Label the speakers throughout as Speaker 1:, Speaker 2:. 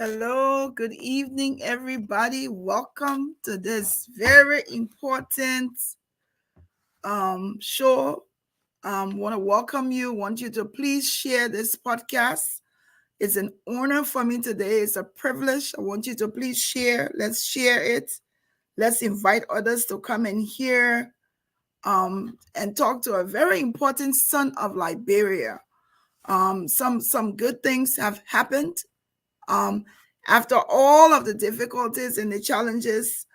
Speaker 1: Hello, good evening, everybody. Welcome to this very important show. Want to welcome you. Want you to please share this podcast. It's an honor for me today. It's a privilege. I want you to please share. Let's share it. Let's invite others to come and hear and talk to a very important son of Liberia. Some good things have happened um, after all of the difficulties and the challenges.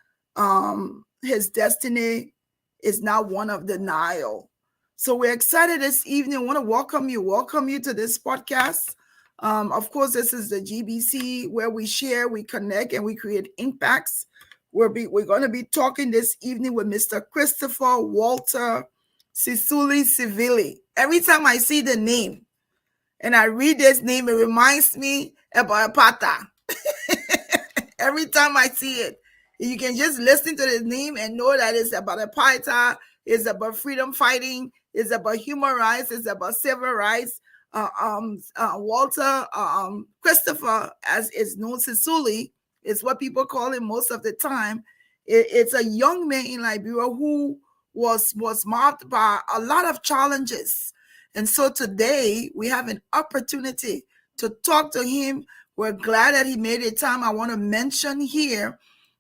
Speaker 1: His destiny is now one of denial. So we're excited this evening. I want to welcome you to this podcast. Of course, this is the GeesBeeCee where we share, we connect, and we create impacts. We're going to be talking this evening with Mr. Christopher Wleh Sivili. Every time I see the name and I read this name, it reminds me about Pata. Every time I see it, you can just listen to the name and know that it's about a Pata, it's about freedom fighting, it's about human rights, it's about civil rights. Christopher, as is known, Sisuli, is what people call him most of the time. It's a young man in Liberia who was marked by a lot of challenges. And so today we have an opportunity to talk to him. We're glad that he made it time. I want to mention here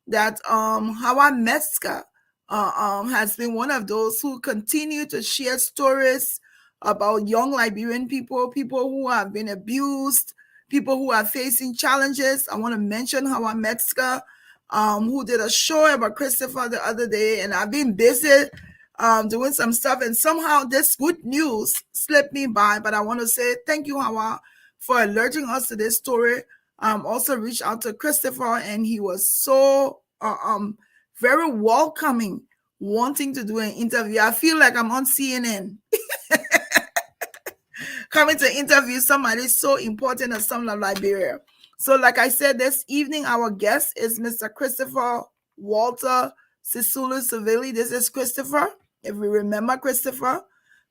Speaker 1: that Hawa Metzger has been one of those who continue to share stories about young Liberian people who have been abused, people who are facing challenges. I want to mention Hawa Metzger, who did a show about Christopher the other day, and I've been busy doing some stuff, and somehow this good news slipped me by. But I want to say thank you, Hawa, for alerting us to this story. Also reached out to Christopher, and he was so very welcoming, wanting to do an interview. I feel like I'm on CNN. Coming to interview somebody so important as some of Liberia. So like I said, this evening, our guest is Mr. Christopher Wleh Sivili. This is Christopher. If we remember Christopher,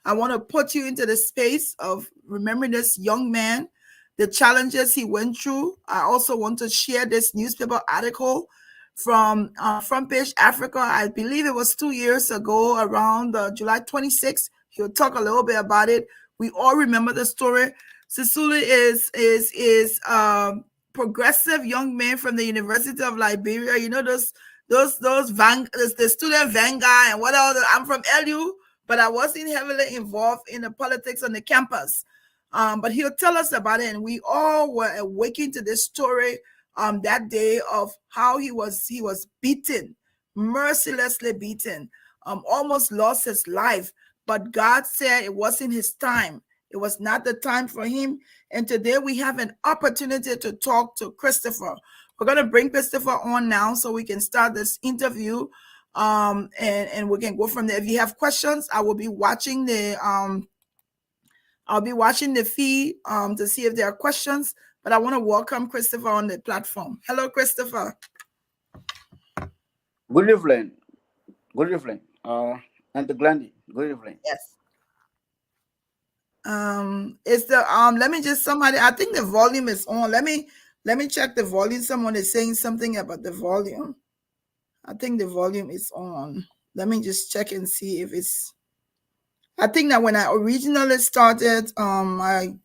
Speaker 1: I want to put you into the space of remembering this young man, the challenges he went through. I also want to share this newspaper article from Front Page Africa. I believe it was 2 years ago, around July 26th. He'll talk a little bit about it. We all remember the story. Sisuli is progressive young man from the University of Liberia. You know the student vanguard and what else. I'm from LU, but I wasn't heavily involved in the politics on the campus. But he'll tell us about it, and we all were awakened to this story that day of how he was beaten, mercilessly beaten, almost lost his life. But God said it wasn't his time. It was not the time for him. And today we have an opportunity to talk to Christopher. We're going to bring Christopher on now so we can start this interview. And we can go from there. If you have questions, I will be watching the feed to see if there are questions. But I want to welcome Christopher on the platform. Hello, Christopher.
Speaker 2: Good evening. Good evening. And the Glendy. Good evening.
Speaker 1: Yes. It's the let me just I think the volume is on. Let me check the volume. Someone is saying something about the volume. I think the volume is on. Let me just check and see if it's. I think that when I originally started, I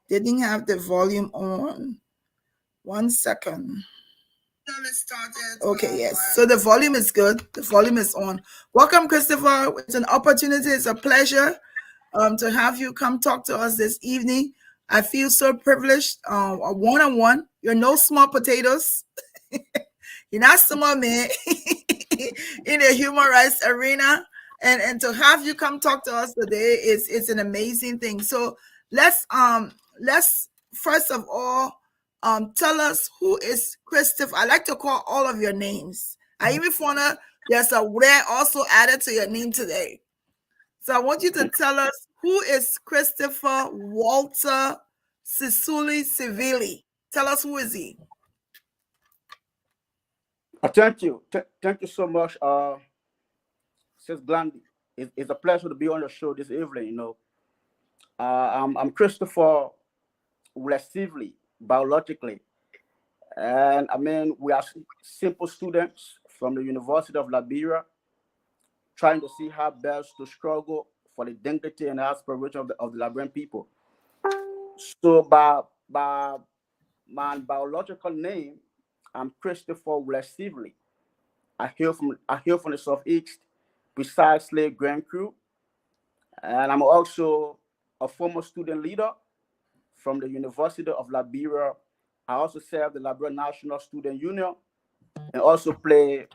Speaker 1: didn't have the volume on. 1 second. Okay, yes. So the volume is good. The volume is on. Welcome, Christopher. It's an opportunity. It's a pleasure to have you come talk to us this evening. I feel so privileged. A one-on-one. You're no small potatoes. You're not small, man, in the human rights arena. And to have you come talk to us today is an amazing thing. So let's first of all tell us who is Christopher. I like to call all of your names. I even found out there's a Wleh also added to your name today. So I want you to tell us who is Christopher Wleh Sivili. Tell us who is he.
Speaker 2: Thank you. Thank you so much, Sis Glandy. It's a pleasure to be on the show this evening. I'm Christopher Wleh Sivili, biologically. And I mean, we are simple students from the University of Liberia, trying to see how best to struggle for the dignity and aspiration of the Liberian people. So by my biological name, I'm Christopher Wleh Sivili. I hail from the southeast, precisely Grand Crew, and I'm also a former student leader from the University of Liberia. I also serve the Liberian National Student Union and also play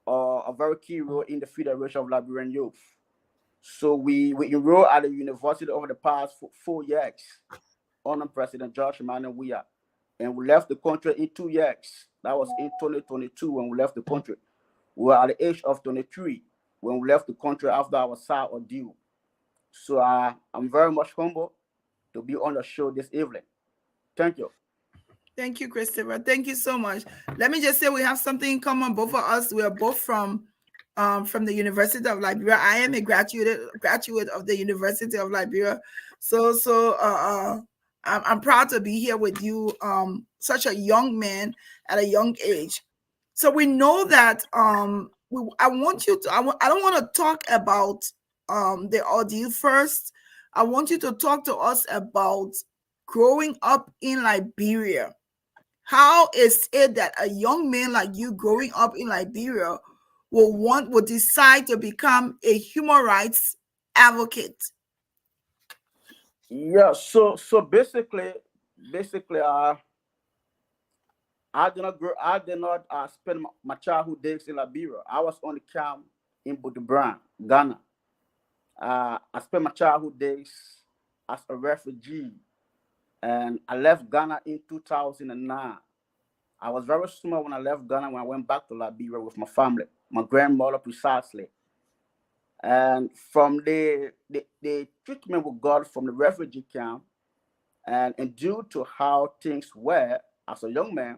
Speaker 2: a very key role in the Federation of Liberian Youth. So we enrolled at the university over the past 4 years under President George Emmanuel Weah, and we left the country in 2 years. That was in 2022 when we left the country. We were at the age of 23 when we left the country after our sad ordeal. So I'm very much humble to be on the show this evening. Thank you.
Speaker 1: Thank you, Christopher. Thank you so much. Let me just say we have something in common. Both of us, we are both from the University of Liberia. I am a graduate of the University of Liberia. I'm proud to be here with you, such a young man at a young age. So we know that I want you to. I don't want to talk about the ordeal first. I want you to talk to us about growing up in Liberia. How is it that a young man like you growing up in Liberia will decide to become a human rights advocate?
Speaker 2: Yeah. So basically, I did not spend my childhood days in Liberia. I was on the camp in Budubran, Ghana. I spent my childhood days as a refugee, and I left Ghana in 2009. I was very small when I left Ghana when I went back to Liberia with my family, my grandmother precisely. And from the treatment we got from the refugee camp, and due to how things were as a young man,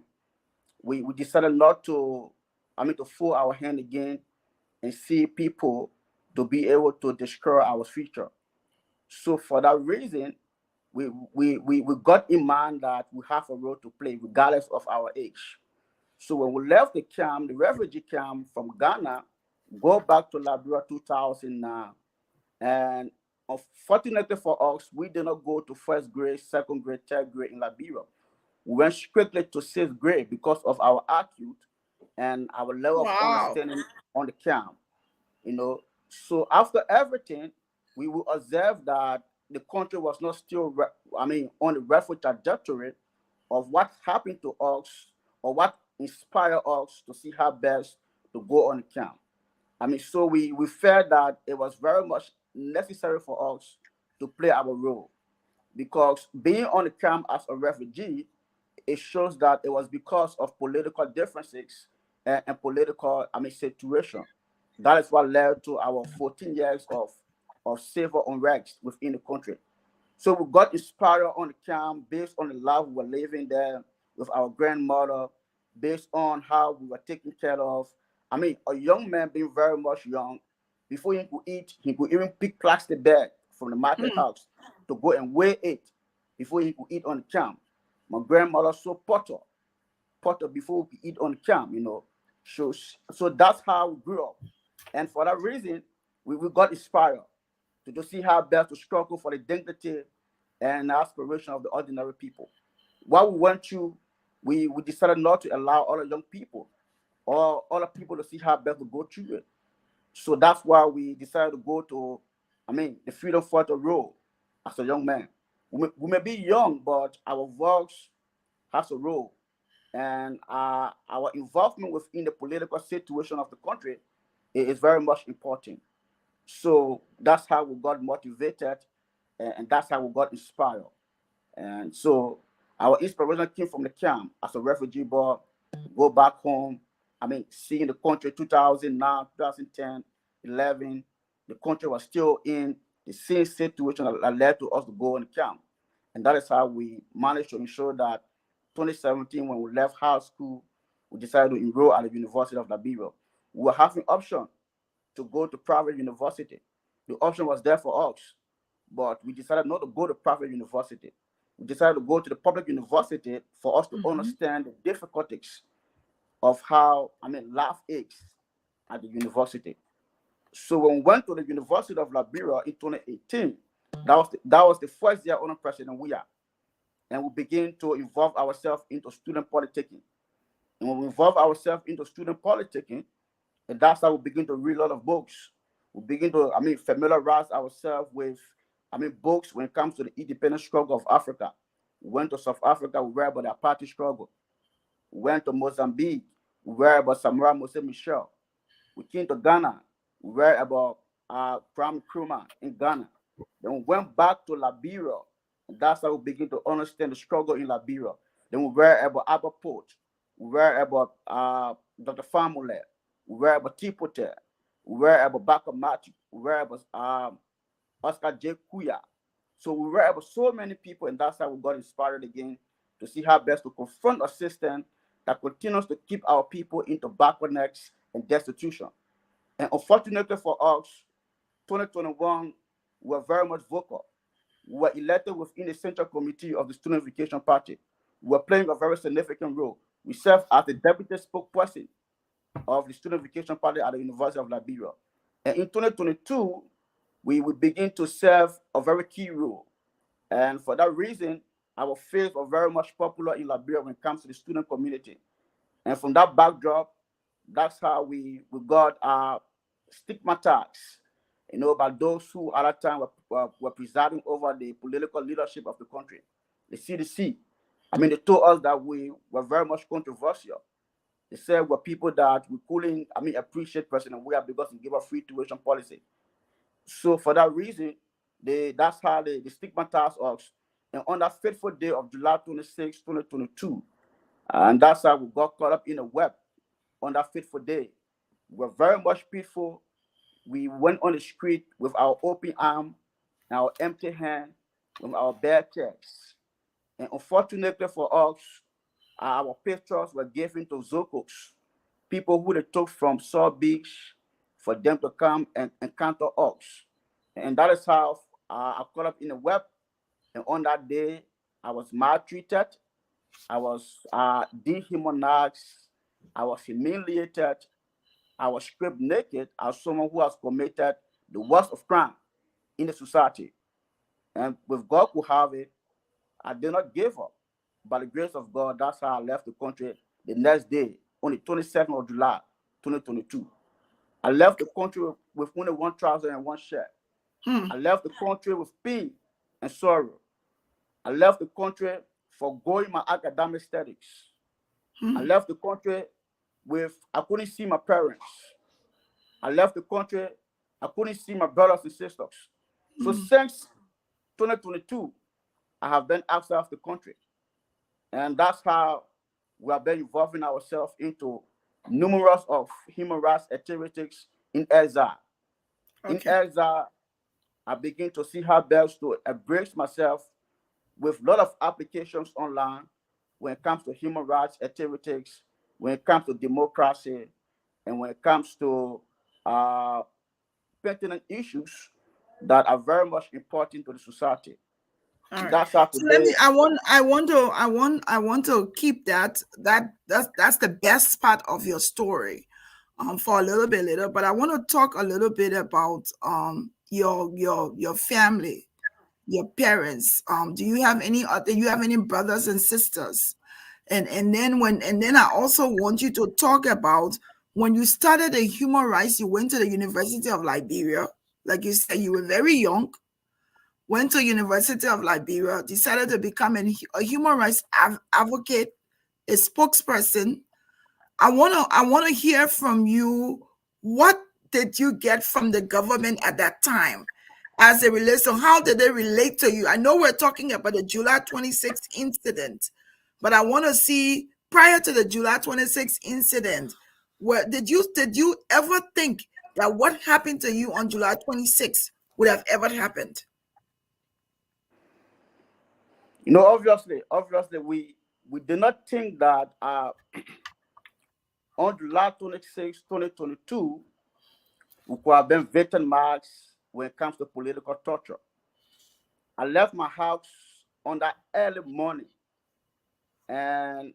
Speaker 2: we decided not to, I mean, to fool our hand again and see people to be able to destroy our future. So for that reason, we got in mind that we have a role to play regardless of our age. So when we left the camp, the refugee camp from Ghana, go back to Liberia 2009. And unfortunately for us, we did not go to first grade, second grade, third grade in Liberia. We went strictly to sixth grade because of our attitude and our level of
Speaker 1: Wow.
Speaker 2: understanding on the camp. You know, so after everything, we will observe that the country was not still, on the refugee trajectory of what happened to us or what inspired us to see how best to go on the camp. So we felt that it was very much necessary for us to play our role because being on the camp as a refugee, it shows that it was because of political differences and political, situation. That is what led to our 14 years of civil unrest within the country. So we got inspired on the camp based on the life we were living there with our grandmother, based on how we were taken care of. A young man being very much young, before he could eat, he could even pick plastic bag from the market
Speaker 1: Hmm.
Speaker 2: house to go and weigh it before he could eat on the camp. My grandmother so potter before we eat on the camp. So that's how we grew up. And for that reason, we got inspired to see how best to struggle for the dignity and aspiration of the ordinary people. While we went through, we decided not to allow all the young people or other people to see how best to go through it. So that's why we decided to go to, the freedom fighter role as a young man. We may be young, but our voice has a role. And our involvement within the political situation of the country is very much important. So that's how we got motivated, and that's how we got inspired. And so our inspiration came from the camp as a refugee boy, go back home. Seeing the country 2009, 2010, 11, the country was still in the same situation that led to us to go in the camp. And that is how we managed to ensure that 2017, when we left high school, we decided to enroll at the University of Liberia. We were having option to go to private university. The option was there for us, but we decided not to go to private university we decided to go to the public university for us to understand the difficulties of how, life is at the university. So when we went to the University of Liberia in 2018, that was the first year under President Weah, and we began to involve ourselves into student politicking. And when we involve ourselves into student politicking, and that's how we begin to read a lot of books. We begin to, familiarize ourselves with, books when it comes to the independent struggle of Africa. We went to South Africa, we read about the apartheid struggle. We went to Mozambique, we read about Samora Mose Michel. We came to Ghana, we read about Kwame Nkrumah in Ghana. Then we went back to Liberia, and that's how we begin to understand the struggle in Liberia. Then we read about Albert Port, we read about Dr. Famule, we read about Tipote, we read about Baka Matthew, we read about Oscar J. Kuya. So we read about so many people, and that's how we got inspired again to see how best to confront a system that continues to keep our people into backwardness and destitution. And unfortunately for us, 2021, we were very much vocal. We were elected within the Central Committee of the Student Education Party. We were playing a very significant role. We served as the deputy spokesperson of the Student Education Party at the University of Liberia. And in 2022, we will begin to serve a very key role. And for that reason, our faith was very much popular in Liberia when it comes to the student community. And from that backdrop, that's how we got stigmatized, by those who at that time were presiding over the political leadership of the country, the CDC. They told us that we were very much controversial. They said we're people that we couldn't, appreciate President Weah because he gave a free tuition policy. So for that reason, that's how they stigmatized us. And on that fateful day of July 26, 2022, and that's how we got caught up in the web on that fateful day. We were very much peaceful. We went on the street with our open arm, our empty hand, with our bare chest. And unfortunately for us, our pictures were given to Zokos, people who they took from Saw Beach for them to come and encounter us. And that is how I caught up in the web. And on that day, I was maltreated. I was dehumanized. I was humiliated. I was stripped naked as someone who has committed the worst of crime in the society. And with God who have it, I did not give up. By the grace of God, that's how I left the country the next day, on the 22nd of July, 2022. I left the country with only one trouser and one shirt. I left the country with pain and sorrow. I left the country forgoing my academic studies. I left the country I couldn't see my parents. I left the country, I couldn't see my brothers and sisters. So since 2022, I have been outside of the country. And that's how we have been involving ourselves into numerous of human rights activities in exile. Okay. In exile, I begin to see how best to embrace myself with a lot of applications online when it comes to human rights activities, when it comes to democracy, and when it comes to pertinent issues that are very much important to the society.
Speaker 1: All right. That's how today. So I want to keep that's the best part of your story, for a little bit later. But I want to talk a little bit about your family, your parents. Do you have any brothers and sisters? And then I also want you to talk about when you started the human rights. You went to the University of Liberia, like you said, you were very young. Went to University of Liberia, decided to become a human rights advocate, a spokesperson. I want to hear from you. What did you get from the government at that time as it relates to how did they relate to you? I know we're talking about the July 26th incident, but I want to see prior to the July 26th incident, did you ever think that what happened to you on July 26th would have ever happened?
Speaker 2: Obviously, we did not think that on July 26, 2022, we could have been victimized when it comes to political torture. I left my house on that early morning. And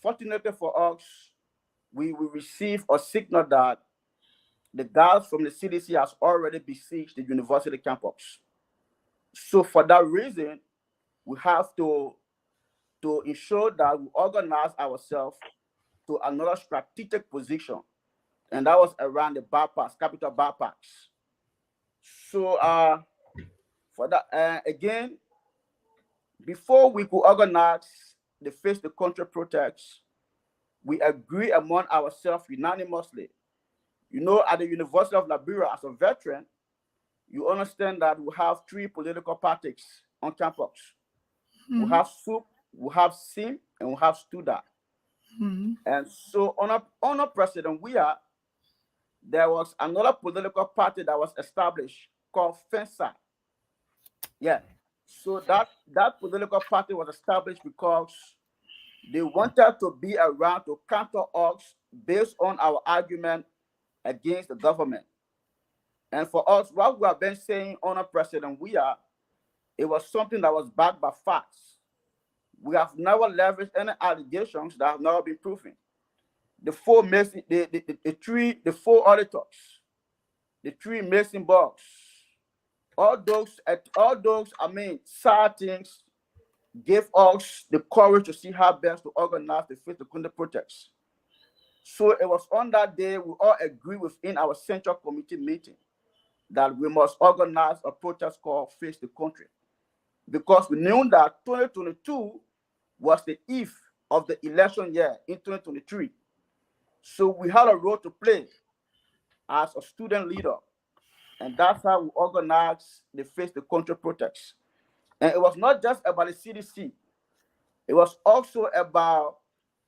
Speaker 2: fortunately for us, we received a signal that the guards from the CDC has already besieged the university campus. So for that reason, we have to ensure that we organize ourselves to another strategic position, and that was around the bypass, capital bypass. So for that, again, before we could organize the Face the Country protest, we agree among ourselves unanimously. You know, at the University of Liberia, as a veteran, you understand that we have three political parties on campus. We
Speaker 1: Mm-hmm.
Speaker 2: have SUP, we have SIM, and we have STUDA.
Speaker 1: Mm-hmm.
Speaker 2: And so on a President Weah, there was another political party that was established called FENSA. Yeah. So that political party was established because they wanted to be around to counter us based on our argument against the government. And for us, what we have been saying on a President Weah, it was something that was backed by facts. We have never leveraged any allegations that have never been proven. The four Mason, the four auditors, the three Mason bugs, all those, I mean, sad things gave us the courage to see how best to organize the Face the Country protest. So it was on that day we all agreed within our central committee meeting that we must organize a protest called Face the Country, because we knew that 2022 was the eve of the election year in 2023. So we had a role to play as a student leader, and that's how we organized the Face the Country protest. And it was not just about the CDC, it was also about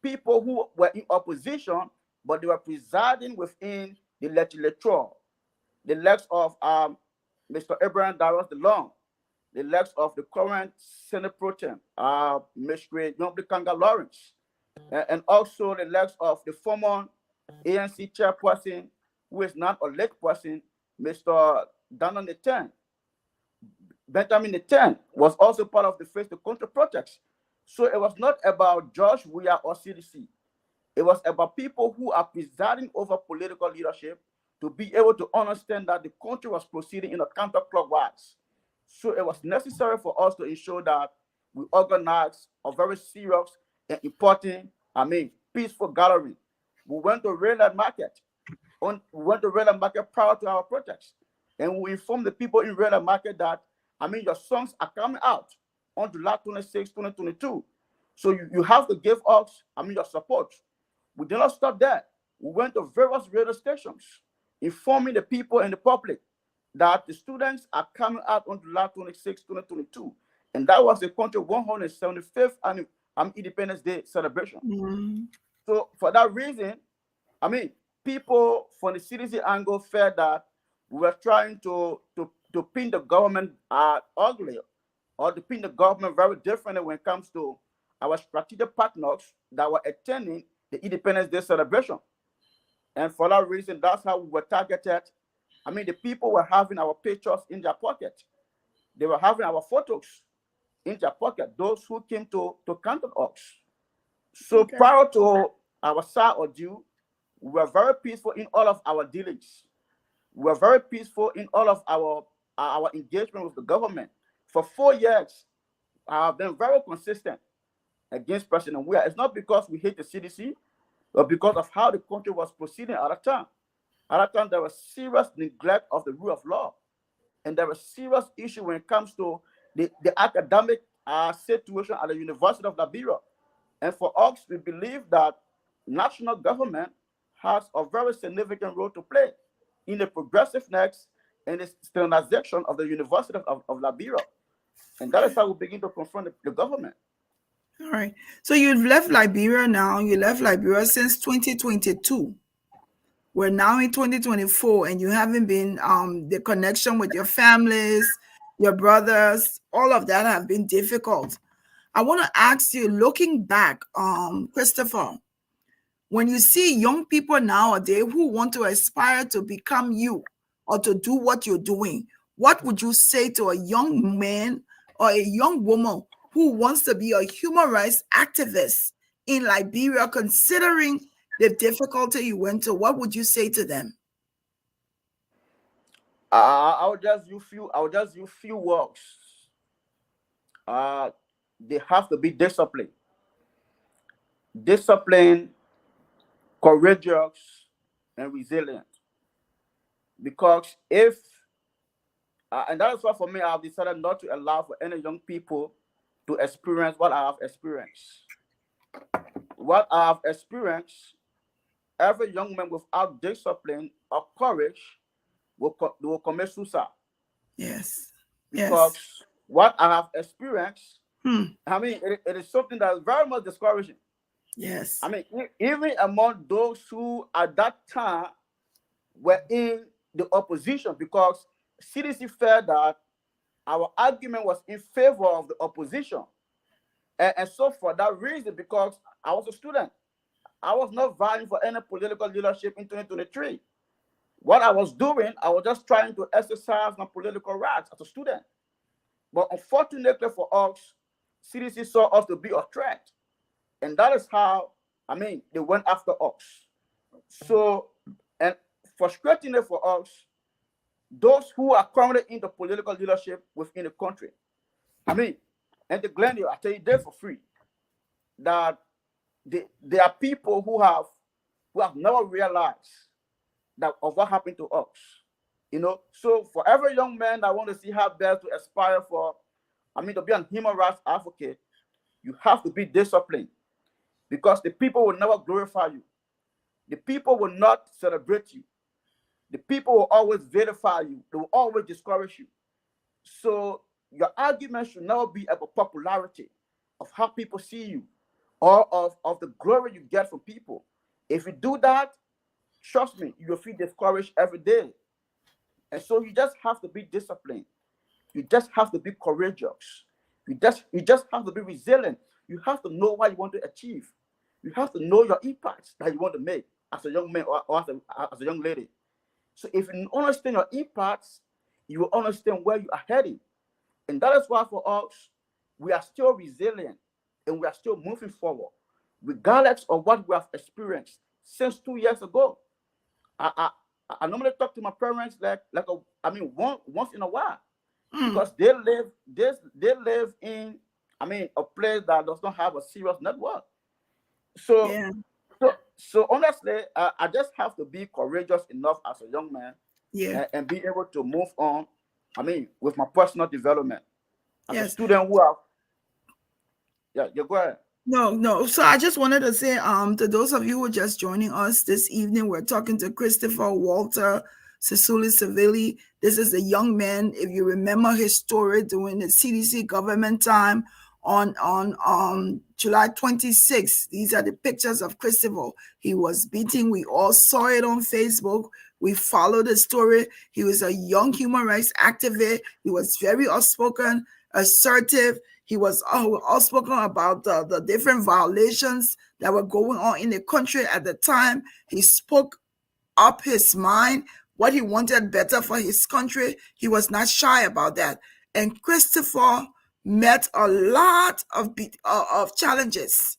Speaker 2: people who were in opposition, but they were presiding within the legislature, the likes of Mr. Abraham Darius DeLong, the likes of the current Senate Pro Tem, Mr. Kanga Lawrence, and also the likes of the former ANC chairperson, who is not a late person, Mr. Donald Nathan. Benjamin Nathan was also part of the Face the Country protest. So it was not about George Weah or CDC. It was about people who are presiding over political leadership to be able to understand that the country was proceeding in a counterclockwise. So it was necessary for us to ensure that we organized a very serious and important, peaceful gathering. We went to Redland Market. We went to Redland Market prior to our protest. And we informed the people in Redland Market that, your songs are coming out on July 26, 2022. So you have to give us, your support. We did not stop there. We went to various radio stations, informing the people and the public that the students are coming out on July 26, 2022. And that was the country 175th Independence Day celebration.
Speaker 1: Mm-hmm.
Speaker 2: So for that reason, people from the CDC angle felt that we were trying to pin the government ugly, or to pin the government very differently when it comes to our strategic partners that were attending the Independence Day celebration. And for that reason, that's how we were targeted. The people were having our pictures in their pocket. They were having our photos in their pocket, those who came to counter us. So
Speaker 1: Okay.
Speaker 2: prior to our side ordeal, we were very peaceful in all of our dealings. We were very peaceful in all of our engagement with the government. For 4 years, I have been very consistent against President Weah. It's not because we hate the CDC, but because of how the country was proceeding at that time. At that time, there was serious neglect of the rule of law. And there was serious issue when it comes to the academic situation at the University of Liberia. And for us, we believe that national government has a very significant role to play in the progressiveness and the standardization of the University of Liberia. And that is how we begin to confront the government.
Speaker 1: All right. So you've left Liberia now. You left Liberia since 2022. We're now in 2024, and you haven't been the connection with your families, your brothers, all of that have been difficult. I want to ask you, looking back, Christopher, when you see young people nowadays who want to aspire to become you or to do what you're doing, what would you say to a young man or a young woman who wants to be a human rights activist in Liberia, considering the difficulty you went to, what would you say to them?
Speaker 2: I'll just use few. I'll just use few words. Uh, they have to be disciplined, disciplined, courageous, and resilient. Because if and that is why for me, I've decided not to allow for any young people to experience what I have experienced. What I have experienced, every young man without discipline or courage will commit suicide.
Speaker 1: Yes. Yes.
Speaker 2: Because what I have experienced,
Speaker 1: Hmm.
Speaker 2: I mean, it is something that is very much discouraging.
Speaker 1: Yes.
Speaker 2: I mean, even among those who at that time were in the opposition, because CDC felt that our argument was in favor of the opposition. And so for that reason, because I was a student, I was not vying for any political leadership in 2023. What I was doing, I was just trying to exercise my political rights as a student. But unfortunately for us, CDC saw us to be a threat. And that is how, I mean, they went after us. So, and frustratingly for us, those who are currently in the political leadership within the country, I mean, and the Glendale, I tell you, they're for free. That there are people who have never realized that of what happened to us. You know, so for every young man that want to see how best to aspire for, I mean, to be an human rights advocate, you have to be disciplined, because the people will never glorify you. The people will not celebrate you. The people will always vilify you. They will always discourage you. So your argument should never be about popularity, of how people see you, or of the glory you get from people. If you do that, trust me, you will feel discouraged every day. And so you just have to be disciplined. You just have to be courageous. You just have to be resilient. You have to know what you want to achieve. You have to know your impacts that you want to make as a young man, or as a young lady. So if you understand your impacts, you will understand where you are heading. And that is why for us, we are still resilient and we are still moving forward, regardless of what we have experienced since 2 years ago. I I, I normally talk to my parents once in a while,
Speaker 1: Hmm.
Speaker 2: because they live in, I mean, a place that does not have a serious network. So
Speaker 1: Yeah.
Speaker 2: so honestly, I just have to be courageous enough as a young man,
Speaker 1: Yeah.
Speaker 2: and be able to move on. I mean, with my personal development as a
Speaker 1: Yes.
Speaker 2: student who have, yeah, you go ahead.
Speaker 1: No, no. So I just wanted to say, to those of you who are just joining us this evening, we're talking to Christopher Wleh Sivili. This is a young man. If you remember his story during the CDC government time on July 26th, these are the pictures of Christopher. He was beaten. We all saw it on Facebook. We followed the story. He was a young human rights activist. He was very outspoken, assertive. He was outspoken about the different violations that were going on in the country at the time. He spoke up his mind, what he wanted better for his country. He was not shy about that. And Christopher met a lot of challenges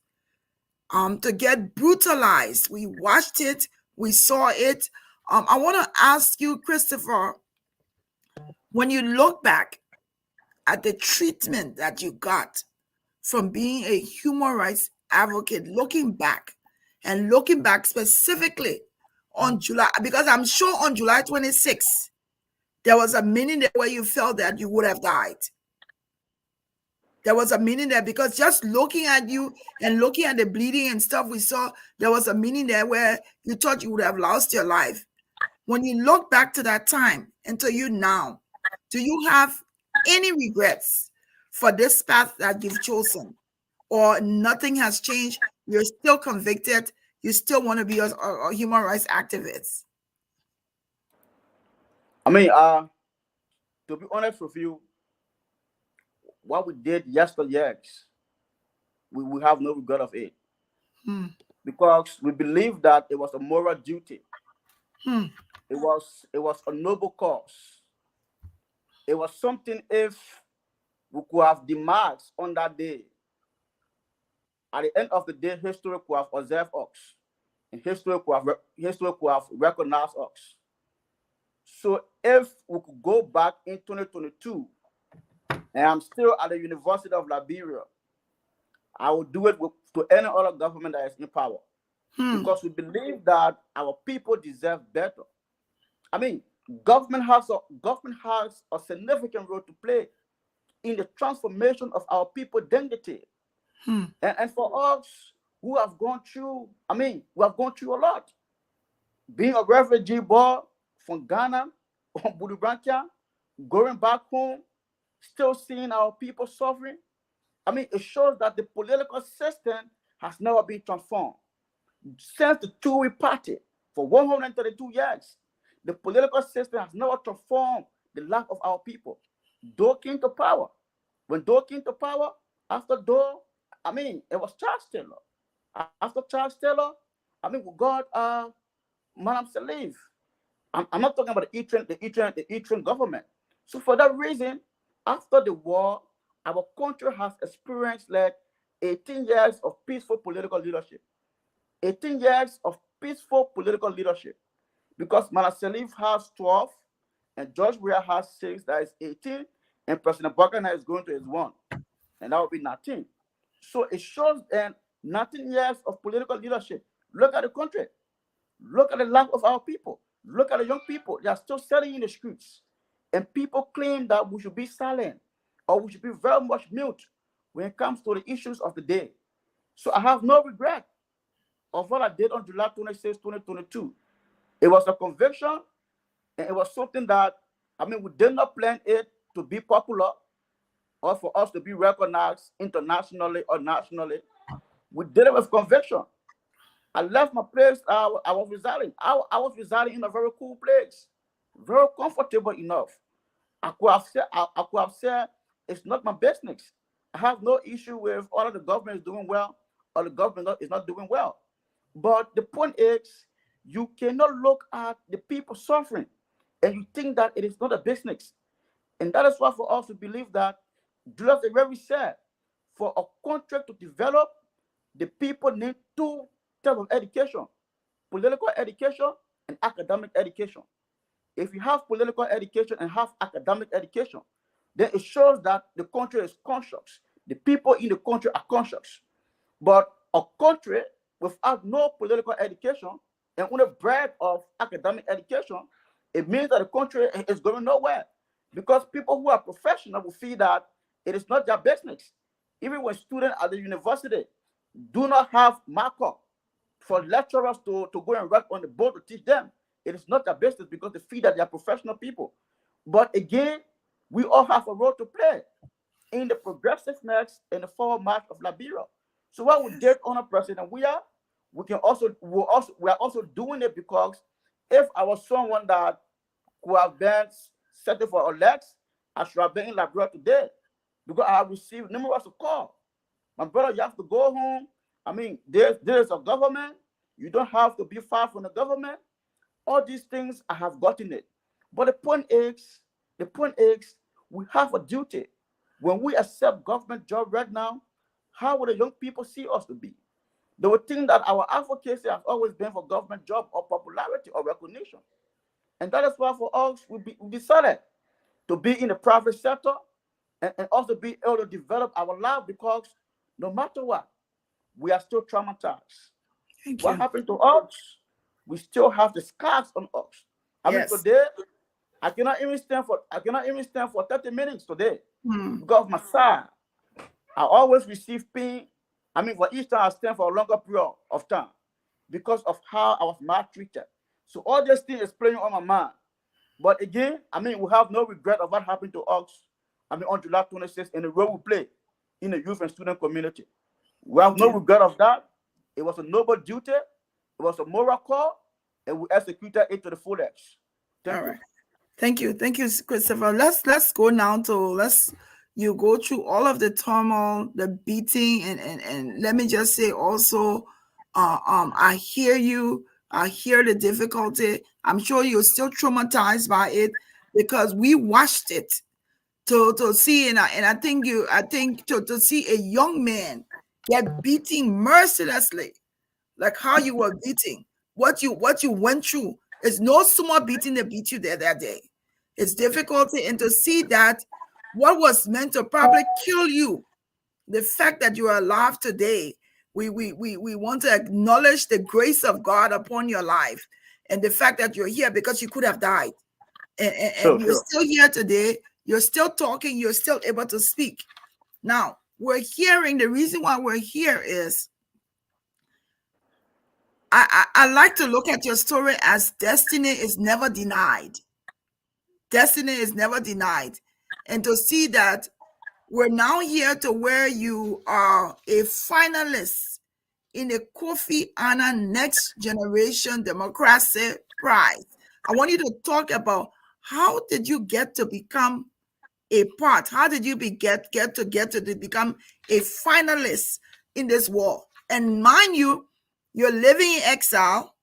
Speaker 1: to get brutalized. We watched it. We saw it. I want to ask you, Christopher, when you look back at the treatment that you got from being a human rights advocate, looking back specifically on July, because I'm sure on July 26th, there was a minute there where you felt that you would have died. There was a meaning there, because just looking at you and looking at the bleeding and stuff we saw, there was a meaning there where you thought you would have lost your life. When you look back to that time and to you now, do you have any regrets for this path that you've chosen? Or nothing has changed? You're still convicted. You still want to be a human rights activist?
Speaker 2: I mean, to be honest with you, what we did yesterday, we have no regret of it,
Speaker 1: Hmm.
Speaker 2: because we believe that it was a moral duty.
Speaker 1: Hmm.
Speaker 2: It was a noble cause. It was something, if we could have demarks on that day. At the end of the day, history could have observed us, and history could have recognized us. So if we could go back in 2022, and I'm still at the University of Liberia, I would do it to any other government that is in power, because we believe that our people deserve better. I mean, government has a significant role to play in the transformation of our people dignity. And for us who have gone through, we have gone through a lot. Being a refugee boy from Ghana or Budubrankia, going back home, still seeing our people suffering. It shows that the political system has never been transformed. Since the two-way party for 132 years, the political system has never transformed the life of our people. Doe came to power. When Doe came to power, after Doe, it was Charles Taylor. After Charles Taylor, we got Madam Salif. I'm not talking about the Eastern government. So for that reason, after the war, our country has experienced like 18 years of peaceful political leadership. 18 years of peaceful political leadership. Because Madam Salif has 12, and George Weah has 6, that is 18, and President Buchanan is going to his 1, and that will be 19. So it shows then 19 years of political leadership. Look at the country. Look at the life of our people. Look at the young people. They are still selling in the streets. And people claim that we should be silent, or we should be very much mute when it comes to the issues of the day. So I have no regret of what I did on July 26, 2022. It was a conviction, and it was something that, we did not plan it to be popular or for us to be recognized internationally or nationally. We did it with conviction. I left my place. I was residing. I was residing in a very cool place, very comfortable enough. I could have said it's not my business. I have no issue with all of the government is doing well or the government is not doing well. But the point is, you cannot look at the people suffering and you think that it is not a business. And that is why for us to believe that, just like we said, for a country to develop, the people need two types of education: political education and academic education. If you have political education and have academic education, then it shows that the country is conscious. The people in the country are conscious. But a country without no political education and only breadth of academic education, it means that the country is going nowhere. Because people who are professional will see that it is not their business. Even when students at the university do not have markup for lecturers to go and write on the board to teach them, it is not their business because they feel that they are professional people. But again, we all have a role to play in the progressiveness and the forward march of Liberia. So what we did on a President we are also doing it because if I was someone that could have been settled for elects, I should have been in Liberia today because I have received numerous calls. My brother, you have to go home. There's a government. You don't have to be far from the government. All these things, I have gotten it. But the point is, we have a duty. When we accept government job right now, how will the young people see us to be? They would think that our advocacy has always been for government job or popularity or recognition. And that is why for us, we decided to be in the private sector and also be able to develop our life because no matter what, we are still traumatized. What happened to us? We still have the scars on us. Today, I cannot even stand for 30 minutes today because of my side. I always receive pain. For each time I stand for a longer period of time because of how I was maltreated. So all these things is playing on my mind. But again, we have no regret of what happened to us. On July 26th in the role we play in the youth and student community. We have no regret of that. It was a noble duty. It was a moral call, and we executed it to the fullest.
Speaker 1: Thank you, Christopher. Let's go now to you go through all of the turmoil, the beating, and let me just say also, I hear you. I hear the difficulty. I'm sure you're still traumatized by it because we watched it. to see, and I think to see a young man get beaten mercilessly, like how you were beating, what you went through. It's no small beating that beat you there that day. It's difficulty, and to see that what was meant to probably kill you, the fact that you are alive today, we want to acknowledge the grace of God upon your life, and the fact that you're here because you could have died, and
Speaker 2: Sure,
Speaker 1: you're
Speaker 2: sure.
Speaker 1: still here today. You're still talking. You're still able to speak. Now we're hearing, the reason why we're here is I like to look at your story as destiny is never denied. Destiny is never denied. And to see that we're now here to where you are a finalist in the Kofi Annan Next Generation Democracy Prize. I want you to talk about, how did you get to become a part? How did you get to become a finalist in this war? And mind you, you're living in exile.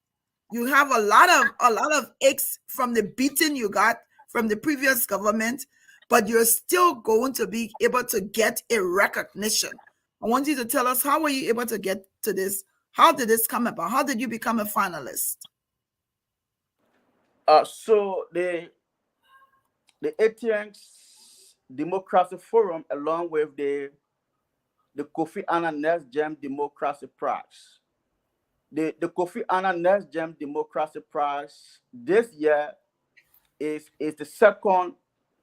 Speaker 1: You have a lot of aches from the beating you got from the previous government, but you're still going to be able to get a recognition. I want you to tell us, how were you able to get to this? How did this come about? How did you become a finalist?
Speaker 2: So the 18th Democracy Forum, along with the Kofi Annan Next Gen Democracy Prize. The Kofi Annan Next Gen Democracy Prize this year is the second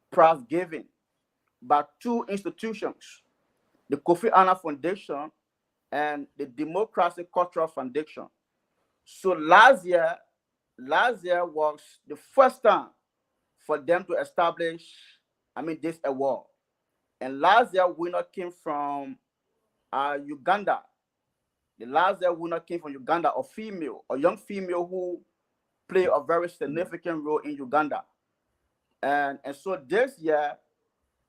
Speaker 2: prize given by two institutions, the Kofi Annan Foundation and the Democracy Cultural Foundation. So last year was the first time for them to establish, this award. And last year winner came from Uganda. The last year winner came from Uganda, a young female who played a very significant role in Uganda. And so this year,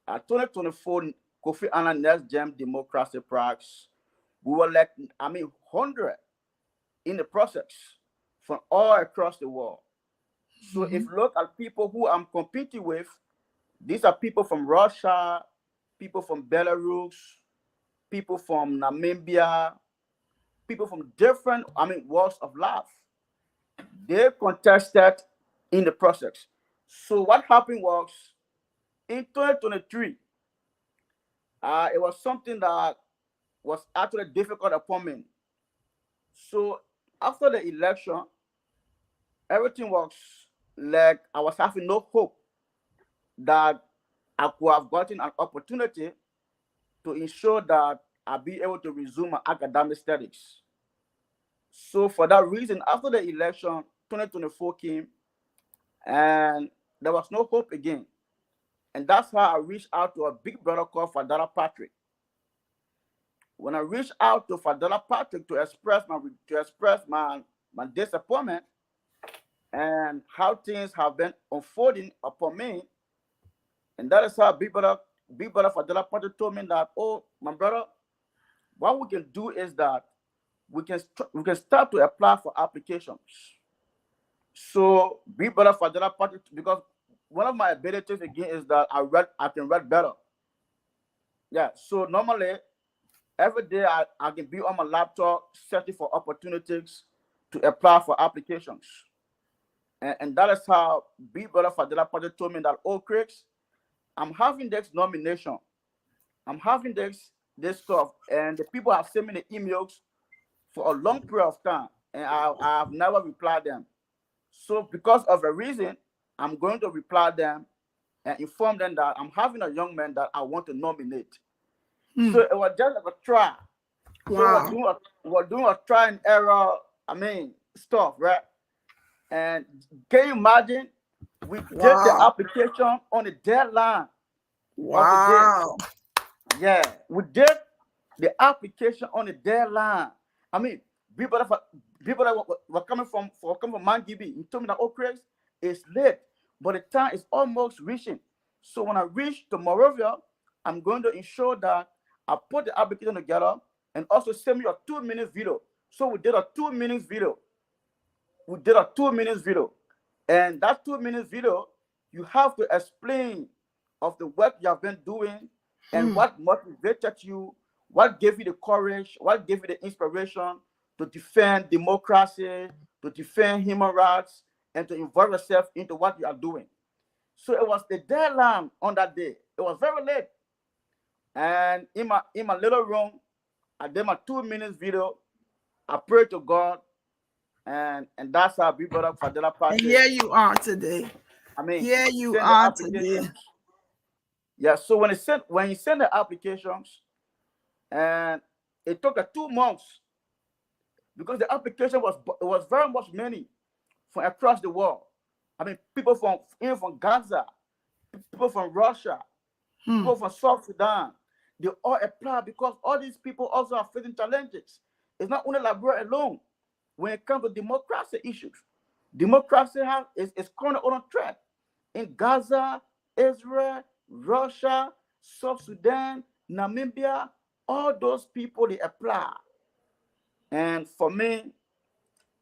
Speaker 2: 2024 Kofi Annan Next Gen Democracy Prize, we were 100 in the process from all across the world. So if you look at people who I'm competing with, these are people from Russia, people from Belarus, people from Namibia, people from different, walks of life. They contested in the process. So what happened was, in 2023, it was something that was actually difficult upon me. So after the election, everything was like I was having no hope that I could have gotten an opportunity to ensure that I'll be able to resume my academic studies. So for that reason, after the election, 2024 came, and there was no hope again. And that's how I reached out to a big brother called Fadala Patrick. When I reached out to Fadala Patrick to express my disappointment and how things have been unfolding upon me, and that is how big brother Fadala Patrick told me that, oh, my brother, what we can do is that we can start to apply for applications. So big brother Fadala Patrick, because one of my abilities again is that I can read better. Yeah. So normally every day I can be on my laptop searching for opportunities to apply for applications. And that is how big brother Fadela Patrick told me that, oh, Chris, I'm having this nomination. I'm having this stuff. And the people have sent me the emails for a long period of time. And I have never replied them. So because of a reason, I'm going to reply them and inform them that I'm having a young man that I want to nominate. So it was just like a try. So
Speaker 1: Wow.
Speaker 2: we're doing a try and error, stuff, right? And can you imagine? We did the
Speaker 1: Wow.
Speaker 2: application on the deadline of the day.
Speaker 1: Wow.
Speaker 2: Yeah, we did the application on the deadline. I mean, people that were coming from Mangibi, he told me that, oh, Chris, it's late, but the time is almost reaching. So when I reach to Moravia, I'm going to ensure that I put the application together and also send me a 2-minute video. So we did a 2 minutes video. And that 2 minutes video, you have to explain of the work you have been doing and what motivated you, what gave you the courage, what gave you the inspiration to defend democracy, to defend human rights, and to involve yourself into what you are doing. So it was the deadline on that day. It was very late. And in my little room, I did my 2 minutes video. I prayed to God, and that's how Big Brother Fadela
Speaker 1: And
Speaker 2: Patrick.
Speaker 1: here you are today.
Speaker 2: I mean,
Speaker 1: Here you
Speaker 2: send the
Speaker 1: are today.
Speaker 2: applications. Yeah. So when you send the applications, and it took 2 months because the application was very much many from across the world. I mean, people even from Gaza, people from Russia, people from South Sudan, they all apply because all these people also are facing challenges. It's not only Liberia alone when it comes to democracy issues. Democracy is currently on threat in Gaza, Israel, Russia, South Sudan, Namibia. All those people they apply, and for me,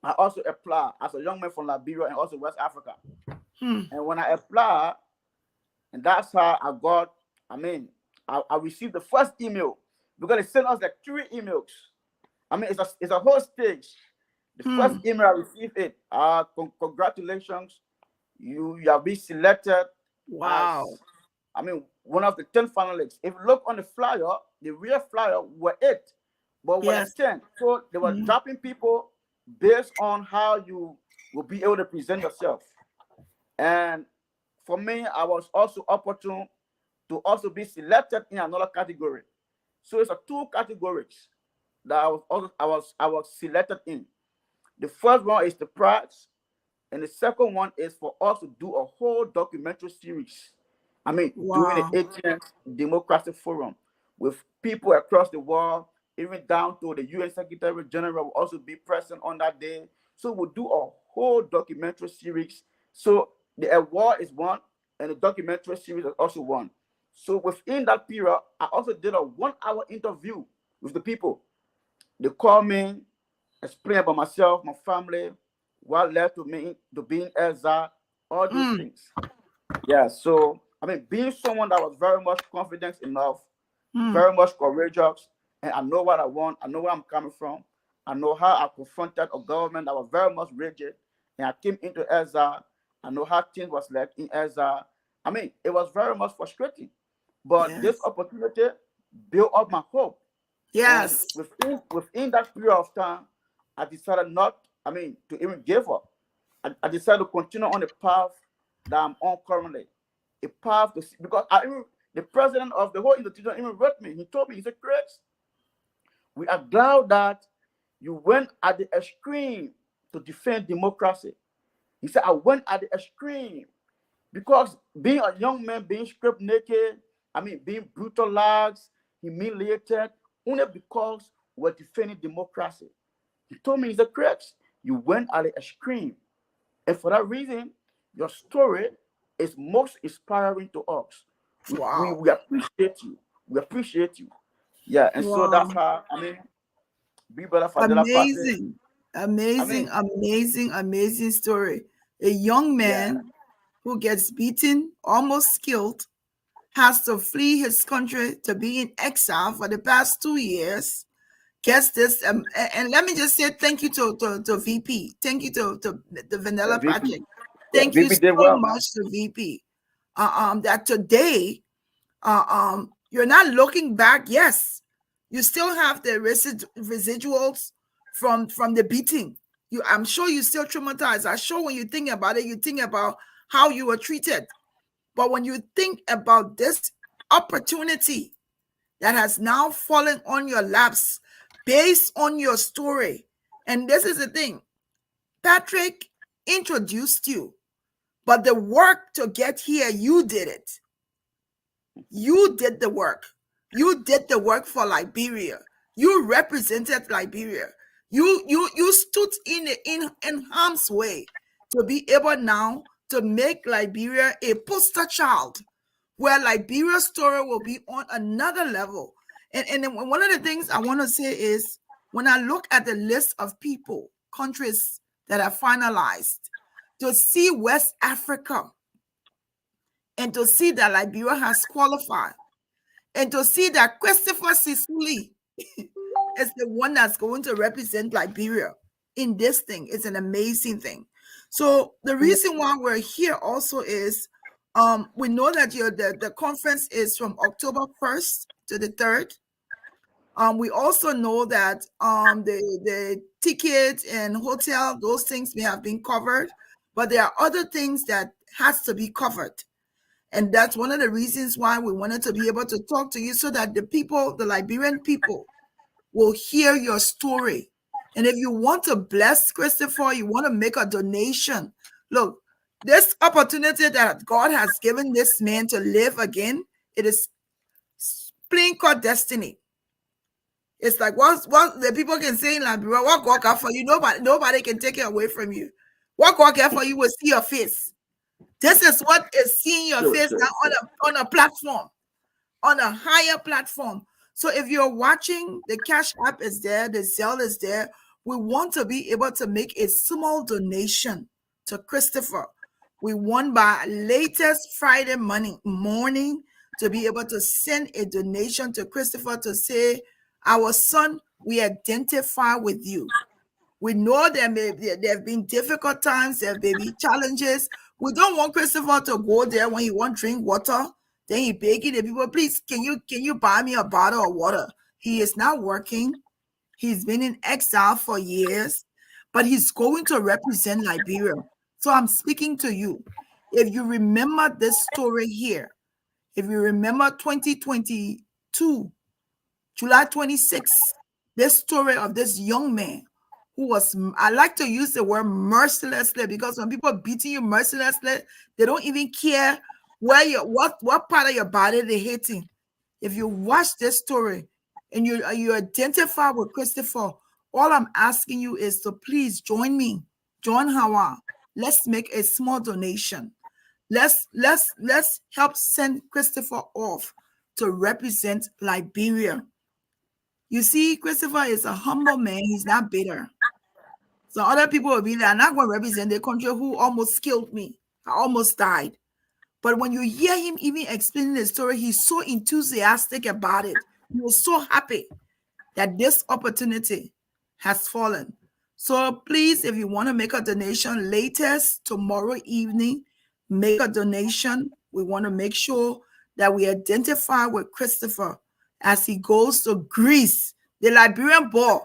Speaker 2: I also apply as a young man from Liberia and also West Africa. And when I apply, and that's how I got. I mean, I received the first email because they sent us like 3 emails. I mean, it's a whole stage. The first email I received it. Congratulations, you have been selected
Speaker 1: Wow.
Speaker 2: as, I mean, one of the 10 finalists. If you look on the flyer, the real flyer were 8, but were
Speaker 1: Yes.
Speaker 2: like 10. So they were dropping people based on how you will be able to present yourself. And for me, I was also opportune to also be selected in another category. So it's 2 categories that I was selected in. The first one is the prize, and the second one is for us to do a whole documentary series. I mean, doing
Speaker 1: Wow.
Speaker 2: the 18th Democracy Forum with people across the world, even down to the UN Secretary General will also be present on that day. So we'll do a whole documentary series. So the award is one, and the documentary series is also one. So within that period, I also did a 1-hour interview with the people. They call me, explain about myself, my family, what led to me to being Elza, all those things. Yeah, so I mean, being someone that was very much confident enough, very much courageous, and I know what I want, I know where I'm coming from, I know how I confronted a government that was very much rigid, and I came into Elza, I know how things was like in Elza. I mean, it was very much frustrating, but this
Speaker 1: Yes.
Speaker 2: opportunity built up my hope. And
Speaker 1: Yes.
Speaker 2: within that period of time, I decided not, I mean, to even give up. I decided to continue on the path that I'm on currently. A path to see, because the president of the whole institution even wrote me. He told me, he said, Chris, we are glad that you went at the extreme to defend democracy. He said, I went at the extreme because being a young man, being stripped naked, I mean, being brutalized, humiliated, only because we're defending democracy. He told me, he's a Chris, you went at the extreme. And for that reason, your story is most inspiring to us.
Speaker 1: Wow.
Speaker 2: We appreciate you. We appreciate you. Yeah, and so
Speaker 1: Wow.
Speaker 2: that's how, I mean, Big Brother Fadela Party.
Speaker 1: Amazing.
Speaker 2: I
Speaker 1: Amazing,
Speaker 2: mean,
Speaker 1: amazing, amazing story. A young
Speaker 2: yeah,
Speaker 1: man who gets beaten, almost killed, has to flee his country to be in exile for the past 2 years. Gets this, and let me just say thank you to VP. Thank you to the
Speaker 2: yeah,
Speaker 1: Vanilla
Speaker 2: VP.
Speaker 1: Project.
Speaker 2: Yeah,
Speaker 1: Thank you
Speaker 2: VP
Speaker 1: so
Speaker 2: did well, man.
Speaker 1: much to VP. That today, you're not looking back. Yes, you still have the residuals from the beating. I'm sure you still traumatized. I'm sure when you think about it, you think about how you were treated. But when you think about this opportunity that has now fallen on your laps based on your story, and this is the thing, Patrick introduced you, but the work to get here, you did it. You did the work. You did the work for Liberia. You represented Liberia. You stood in harm's way to be able now to make Liberia a poster child where Liberia's story will be on another level. And then one of the things I want to say is when I look at the list of people, countries that are finalized, to see West Africa and to see that Liberia has qualified, and to see that Christopher Sisuli is the one that's going to represent Liberia in this thing. It's an amazing thing. So the reason why we're here also is we know that the conference is from October 1st to the 3rd. We also know that the ticket and hotel, those things may have been covered, but there are other things that has to be covered. And that's one of the reasons why we wanted to be able to talk to you so that the people, the Liberian people, will hear your story. And if you want to bless Christopher, you want to make a donation. Look, this opportunity that God has given this man to live again, it is plain called destiny. It's like what the people can say in Liberia, what God got for you, nobody can take it away from you. What God got for you will see your face. This is what is seeing your
Speaker 2: Sure,
Speaker 1: face now
Speaker 2: sure, sure.
Speaker 1: on a platform, on a higher platform. So if you're watching, the Cash App is there, the Zelle is there. We want to be able to make a small donation to Christopher. We want by latest Friday morning to be able to send a donation to Christopher to say, our son, we identify with you. We know there have been difficult times, there may be challenges. We don't want Christopher to go there when he want drink water. Then he begging the people, please, can you buy me a bottle of water? He is not working. He's been in exile for years, but he's going to represent Liberia. So I'm speaking to you. If you remember this story here, if you remember 2022, July 26th, this story of this young man who was, I like to use the word mercilessly, because when people are beating you mercilessly, they don't even care where you what part of your body they're hitting. If you watch this story and you identify with Christopher, all I'm asking you is to please join me, join Hawa. Let's make a small donation. Let's help send Christopher off to represent Liberia. You see, Christopher is a humble man. He's not bitter. So other people will be there. I'm not going to represent the country who almost killed me. I almost died. But when you hear him even explaining the story, he's so enthusiastic about it. He was so happy that this opportunity has fallen. So please, if you want to make a donation, latest tomorrow evening, make a donation. We want to make sure that we identify with Christopher as he goes to Greece. The Liberian boy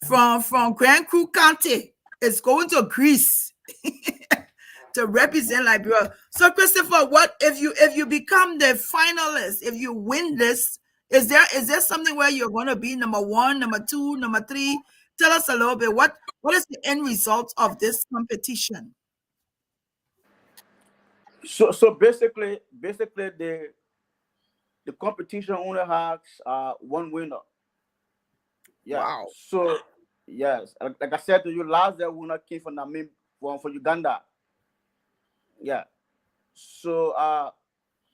Speaker 1: from Grand Cru County is going to Greece to represent Liberia. So Christopher, what if you become the finalist, if you win this, is there something where you're going to be number one, number two, number three? Tell us a little bit. What is the end result of this competition?
Speaker 2: So basically the competition only has one winner. Yeah.
Speaker 1: Wow.
Speaker 2: So yes, like I said to you, last year winner came from Namib, from Uganda. Yeah. So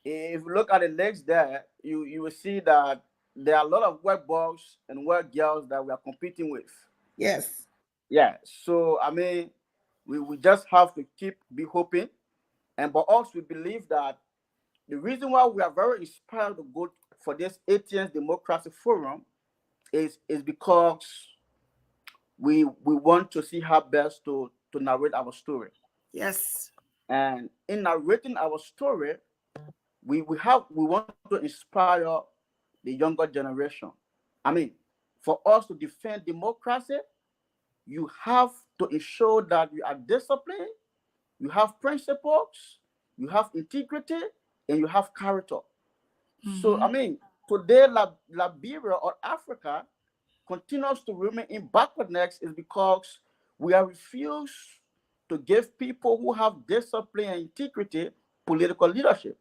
Speaker 2: if you look at the legs there, you will see that there are a lot of white boys and white girls that we are competing with.
Speaker 1: Yes.
Speaker 2: Yeah. So I mean, we just have to keep be hoping, and but also we believe that the reason why we are very inspired to go for this 18th Democracy Forum is because we want to see how best to narrate our story.
Speaker 1: Yes.
Speaker 2: And in narrating our story, we want to inspire the younger generation. I mean, for us to defend democracy, you have to ensure that you are disciplined, you have principles, you have integrity, and you have character. So I
Speaker 1: Mhm.
Speaker 2: mean, today Liberia or Africa continues to remain in backwardness is because we are refused to give people who have discipline and integrity political leadership.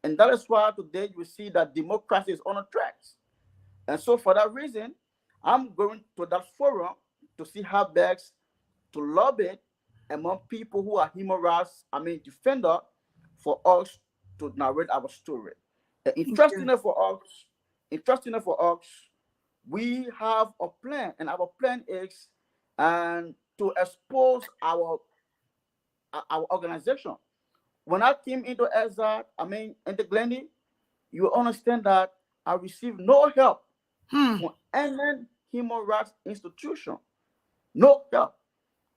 Speaker 2: And that is why today you see that democracy is on a track. And so for that reason, I'm going to that forum to see how best to lobby among people who are human rights, I mean defender, for us to narrate our story. And
Speaker 1: Thank you.
Speaker 2: interestingly for us, we have a plan, and our plan is and to expose our organization when I came into Ezra, into Glenny, you understand that I received no help
Speaker 1: Hmm.
Speaker 2: from any human rights institution. No help.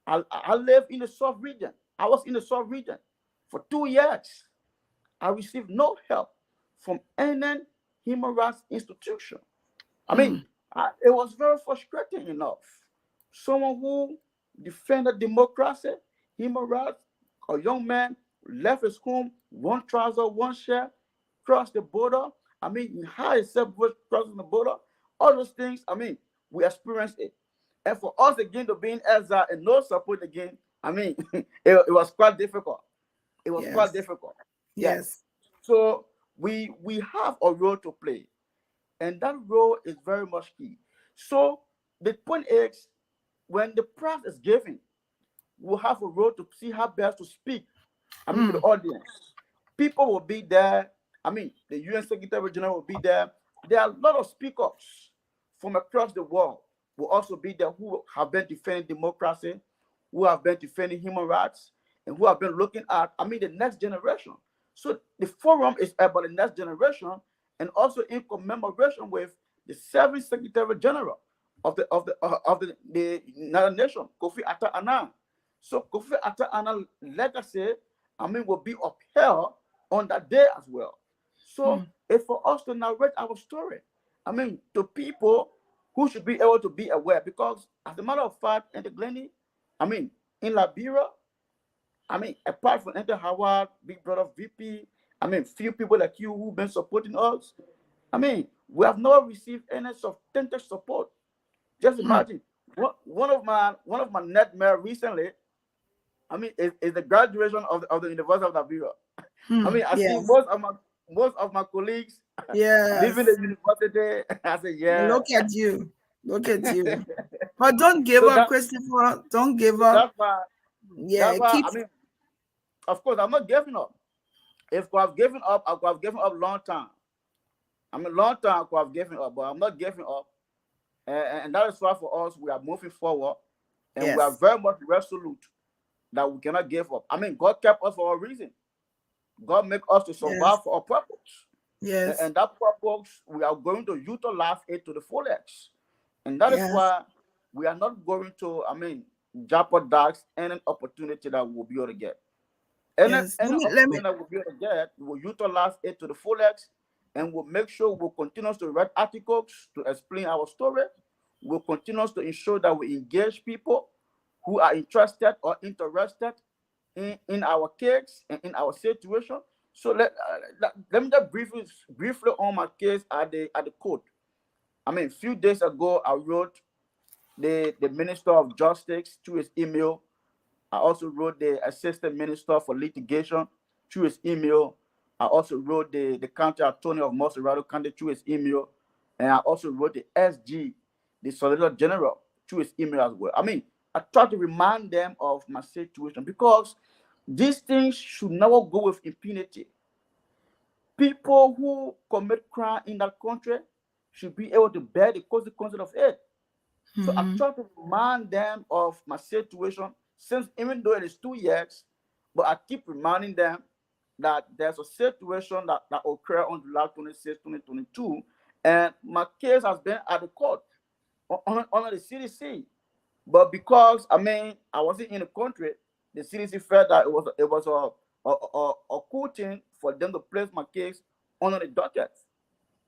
Speaker 2: I live in the South region. I was in the South region for 2 years. I received no help from any human rights institution. I
Speaker 1: Hmm.
Speaker 2: mean, it was very frustrating enough. Someone who defended democracy, human rights, a young man left his home, one trouser, one shirt, crossed the border. He had himself crossing the border. All those things, we experienced it. And for us again to be in Ezra and no support again, it was quite difficult. It was quite
Speaker 1: Yes.
Speaker 2: difficult. Yes.
Speaker 1: Yes.
Speaker 2: So we have a role to play, and that role is very much key. So the point is, when the prize is given, we'll have a role to see how best to speak. To the
Speaker 1: Hmm.
Speaker 2: audience. People will be there. The UN Secretary General will be there. There are a lot of speakers from across the world will also be there who have been defending democracy, who have been defending human rights, and who have been looking at, the next generation. So the forum is about the next generation, and also in commemoration with the seventh Secretary General of the United Nations, Kofi Atta Annan. So Kofi Atta Annan legacy, will be upheld on that day as well.
Speaker 1: Hmm.
Speaker 2: So it's for us to narrate our story. To people who should be able to be aware, because as a matter of fact, in the Glenny, in Liberia, apart from Enter Howard, Big Brother VP, few people like you who've been supporting us. We have not received any substantive support. Just
Speaker 1: Hmm.
Speaker 2: imagine, one of my nightmare recently, is the graduation of the University of Liberia.
Speaker 1: Hmm.
Speaker 2: I see
Speaker 1: Yes.
Speaker 2: most of my colleagues leaving the
Speaker 1: Yes.
Speaker 2: university. I say,
Speaker 1: And
Speaker 2: yeah.
Speaker 1: look at you. Look at you. But don't give
Speaker 2: so
Speaker 1: up,
Speaker 2: that
Speaker 1: Christopher. Don't give
Speaker 2: so
Speaker 1: up.
Speaker 2: that's why
Speaker 1: Yeah. Keep.
Speaker 2: of course I'm not giving up. If I have given up, I could have given up long time. Long time I could have given up, but I'm not giving up. And that is why for us we are moving forward, and we are
Speaker 1: Yes.
Speaker 2: very much resolute that we cannot give up. God kept us for a reason. God make us to
Speaker 1: Yes.
Speaker 2: survive for a purpose. And,
Speaker 1: Yes.
Speaker 2: and that purpose, we are going to utilize it to the fullest. And that is
Speaker 1: Yes.
Speaker 2: why we are not going to, jeopardize any opportunity that we'll be able to get. Any,
Speaker 1: Yes.
Speaker 2: any
Speaker 1: Let me.
Speaker 2: opportunity that we'll be able to get, we'll utilize it to the fullest, and we'll make sure we'll continue to write articles to explain our story. We'll continue to ensure that we engage people who are interested or interested in our case and in our situation. So let me just briefly on my case at the court. A few days ago, I wrote the Minister of Justice through his email. I also wrote the Assistant Minister for Litigation through his email. I also wrote the County Attorney of Montserrat County through his email. And I also wrote the SG, the Solicitor General, through his email as well. I try to remind them of my situation, because these things should never go with impunity. People who commit crime in that country should be able to bear the consequences of it. So I
Speaker 1: Mhm.
Speaker 2: try to remind them of my situation, since even though it is 2 years, but I keep reminding them that there's a situation that occurred on July 26, 2022, and my case has been at the court under the CDC. But because I wasn't in the country, the CDC felt that it was a cool thing for them to place my case under the docket.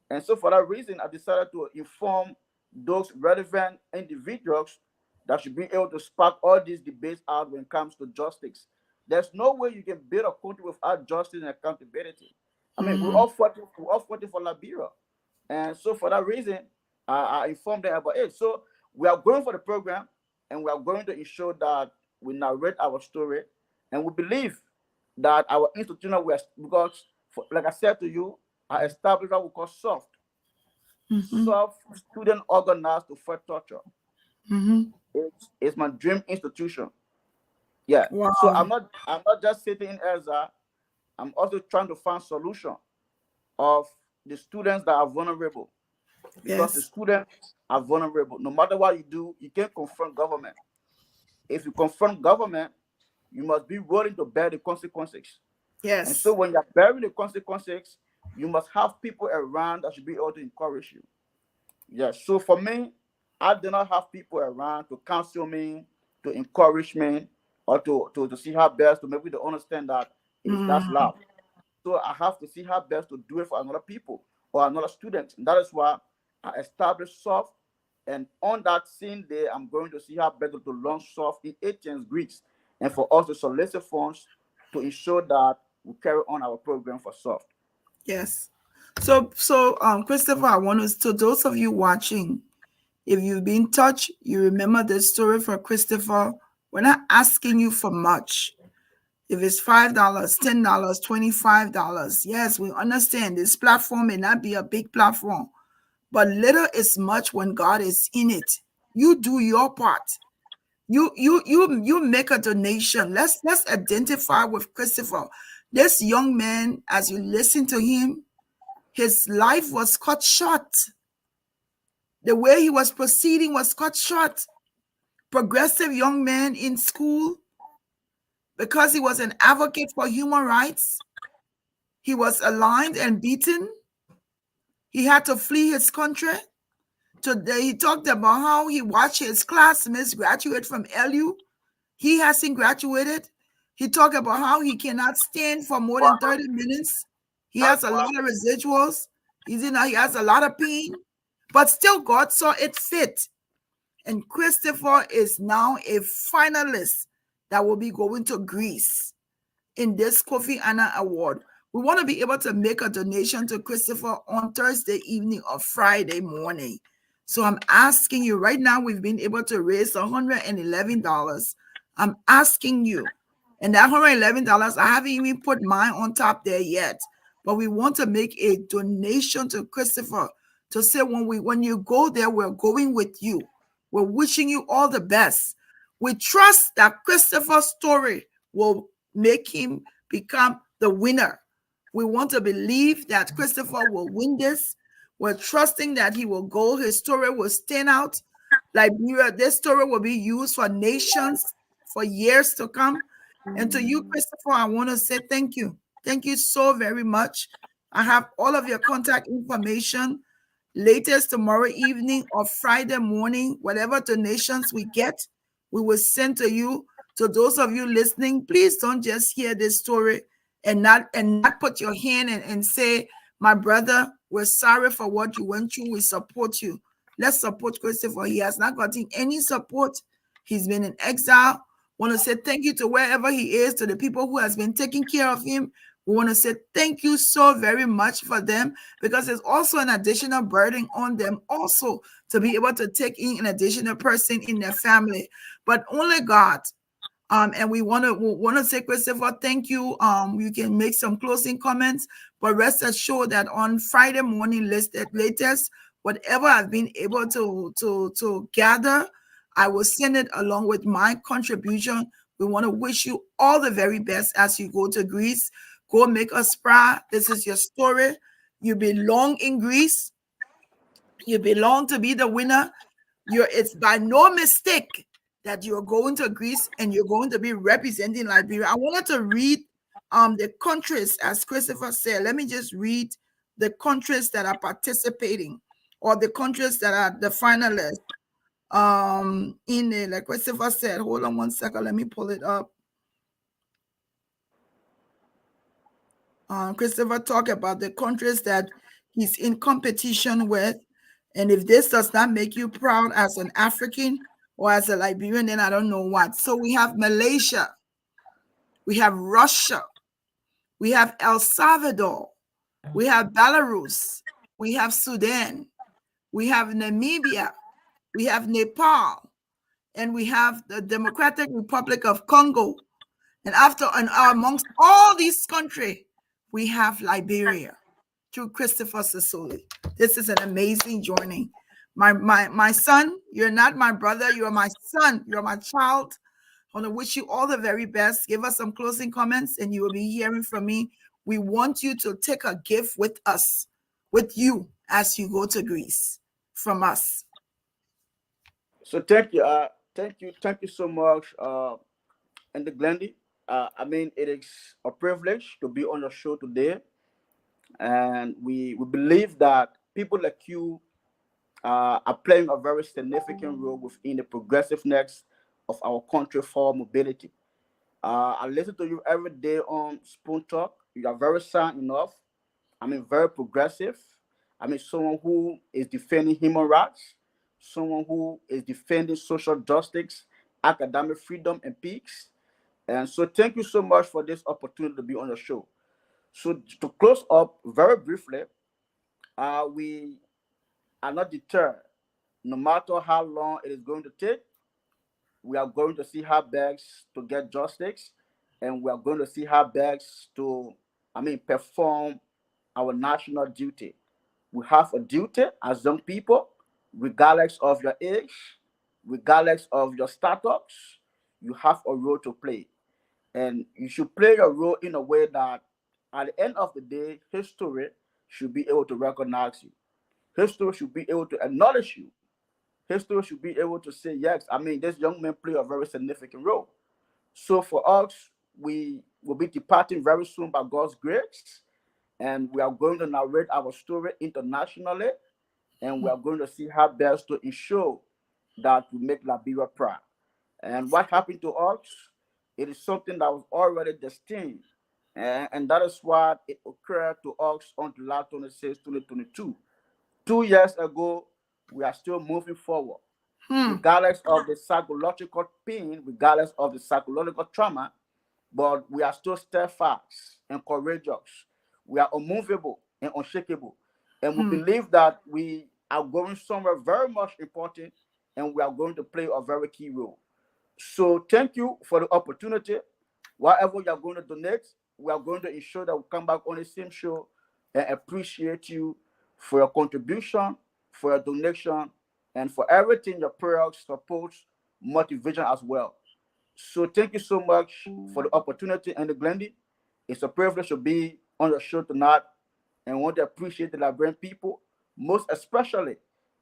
Speaker 2: And so for that reason, I decided to inform those relevant individuals that should be able to spark all these debates out when it comes to justice. There's no way you can build a country without justice and accountability. We're
Speaker 1: Mhm.
Speaker 2: all fighting for Liberia. And so for that reason, I informed them about it. So we are going for the program, and we are going to ensure that we narrate our story, and we believe that our institutional West, because like I said to you, I established what we call
Speaker 1: Mhm.
Speaker 2: soft student organized to fight torture.
Speaker 1: Mhm.
Speaker 2: It's my dream institution. Yeah. So
Speaker 1: Wow.
Speaker 2: I'm not just sitting in Ezra. I'm also trying to find solution of the students that are vulnerable, because the
Speaker 1: Yes.
Speaker 2: students are vulnerable. No matter what you do, you can't confront government. If you confront government, you must be willing to bear the consequences. And so
Speaker 1: Yes.
Speaker 2: when you're bearing the consequences, you must have people around that should be able to encourage you. Yes. So for me, I do not have people around to counsel me, to encourage me, or to see how best to make me to understand that that's
Speaker 1: Mm,
Speaker 2: love. So I have to see how best to do it for another people or another student. And that is why I established soft. And on that same day, I'm going to see how better to launch soft in Athens, Greece, and for us to solicit funds to ensure that we carry on our program for soft.
Speaker 1: yes. Christopher, I want to those of you watching, if you've been touched, you remember the story for Christopher. We're not asking you for much. If it's $5, $10, $25, yes, we understand this platform may not be a big platform, but little is much when God is in it. You do your part. You make a donation. Let's identify with Christopher. This young man, as you listen to him, his life was cut short. The way he was proceeding was cut short. Progressive young man in school, because he was an advocate for human rights, he was aligned and beaten. He had to flee his country. Today, he talked about how he watched his classmates graduate from LU. He hasn't graduated. He talked about how he cannot stand for more than 30 minutes. He has a lot of residuals. He has a lot of pain, but still God saw it fit. And Christopher is now a finalist that will be going to Greece in this Kofi Annan Award. We want to be able to make a donation to Christopher on Thursday evening or Friday morning. So I'm asking you right now, we've been able to raise $111. I'm asking you, and that $111, I haven't even put mine on top there yet, but we want to make a donation to Christopher to say when you go there, we're going with you. We're wishing you all the best. We trust that Christopher's story will make him become the winner. We want to believe that Christopher will win this. We're trusting that he will go. His story will stand out. Liberia, this story will be used for nations for years to come. And to you, Christopher, I want to say thank you. Thank you so very much. I have all of your contact information. Latest tomorrow evening or Friday morning, whatever donations we get, we will send to you. To those of you listening, please don't just hear this story and not put your hand and say, my brother, we're sorry for what you went through. We support you. Let's support Christopher. He has not gotten any support. He's been in exile. Want to say thank you to wherever he is, to the people who has been taking care of him. We want to say thank you so very much for them, because it's also an additional burden on them also to be able to take in an additional person in their family. But only God. And we want to say, Christopher, thank you. You can make some closing comments, but rest assured that on Friday morning latest, whatever I've been able to gather, I will send it along with my contribution. We want to wish you all the very best as you go to Greece. Go make us proud. This is your story. You belong in Greece. You belong to be the winner. It's by no mistake that you're going to Greece and you're going to be representing Liberia. I wanted to read the countries, as Christopher said. Let me just read the countries that are participating, or the countries that are the finalists. In it, like Christopher said, hold on one second, let me pull it up. Christopher talked about the countries that he's in competition with. And if this does not make you proud as an African or as a Liberian, then I don't know what. So we have Malaysia, we have Russia, we have El Salvador, we have Belarus, we have Sudan, we have Namibia, we have Nepal, and we have the Democratic Republic of Congo. And amongst all these countries, we have Liberia through Christopher Sisoli. This is an amazing journey. My son, you're not my brother, you're my son, you're my child. I want to wish you all the very best. Give us some closing comments and you will be hearing from me. We want you to take a gift with us, with you, as you go to Greece from us.
Speaker 2: So thank you, thank you so much, and the Glendy. I mean, it is a privilege to be on your show today, and we believe that people like you are playing a very significant role within the progressiveness of our country for mobility. I listen to you every day on Spoon Talk. You are very sound enough. I mean, very progressive. I mean, someone who is defending human rights, someone who is defending social justice, academic freedom, and peace. And so, thank you so much for this opportunity to be on the show. So, to close up very briefly, we are not deterred. No matter how long it is going to take, we are going to see her begs to get justice, and we are going to see her begs to, I mean, perform our national duty. We have a duty as young people, regardless of your age, regardless of your status, you have a role to play. And you should play your role in a way that at the end of the day, history should be able to recognize you. History should be able to acknowledge you. History should be able to say, yes, I mean, this young man played a very significant role. So for us, we will be departing very soon by God's grace, and we are going to narrate our story internationally, and we are going to see how best to ensure that we make Liberia proud. And what happened to us, it is something that was already destined, and that is why it occurred to us on July 26, 2022. 2 years ago, we are still moving forward
Speaker 1: Hmm.
Speaker 2: regardless of the psychological pain, regardless of the psychological trauma, but we are still steadfast and courageous. We are unmovable and unshakable. And we
Speaker 1: Hmm.
Speaker 2: believe that we are going somewhere very much important, and we are going to play a very key role. So thank you for the opportunity. Whatever you are going to donate, we are going to ensure that we come back on the same show and appreciate you for your contribution, for your donation, and for everything your prayers, support, motivation as well. So thank you so much for the opportunity and the Glendy. It's a privilege to be on your show tonight, and want to appreciate the Liberian people, most especially